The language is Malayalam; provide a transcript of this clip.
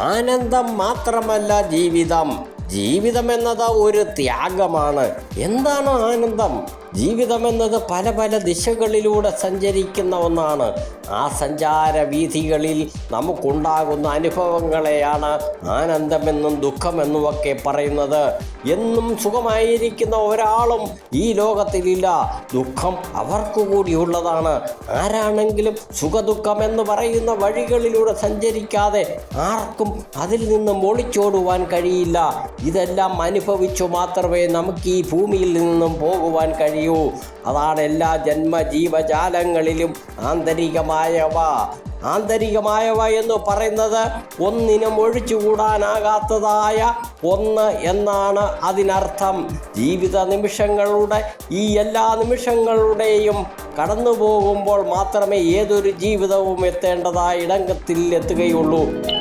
ആനന്ദം മാത്രമല്ല ജീവിതം. ജീവിതം എന്നത് ഒരു ത്യാഗമാണ്. എന്താണ് ആനന്ദം? ജീവിതം എന്നത് പല പല ദിശകളിലൂടെ സഞ്ചരിക്കുന്ന ഒന്നാണ്. ആ സഞ്ചാര വീഥികളിൽ നമുക്കുണ്ടാകുന്ന അനുഭവങ്ങളെയാണ് ആനന്ദമെന്നും ദുഃഖമെന്നുമൊക്കെ പറയുന്നത്. എന്നും സുഖമായിരിക്കുന്ന ഒരാളും ഈ ലോകത്തിലില്ല. ദുഃഖം അവർക്ക് കൂടിയുള്ളതാണ്. ആരാണെങ്കിലും സുഖദുഃഖം എന്ന് പറയുന്ന വഴികളിലൂടെ സഞ്ചരിക്കാതെ ആർക്കും അതിൽ നിന്നും ഒളിച്ചോടുവാൻ കഴിയില്ല. ഇതെല്ലാം അനുഭവിച്ചു മാത്രമേ നമുക്ക് ഈ ഭൂമിയിൽ നിന്നും പോകുവാൻ കഴിയൂ. അതാണ് എല്ലാ ജന്മജീവജാലങ്ങളിലും ആന്തരികമായവ എന്ന് പറയുന്നത് ഒന്നിനും ഒഴിച്ചുകൂടാനാകാത്തതായ ഒന്ന് എന്നാണ് അതിനർത്ഥം. ജീവിത നിമിഷങ്ങളുടെ ഈ എല്ലാ നിമിഷങ്ങളുടെയും കടന്നു പോകുമ്പോൾ മാത്രമേ ഏതൊരു ജീവിതവും എത്തേണ്ടതായ ഇടത്തിൽ എത്തുകയുള്ളൂ.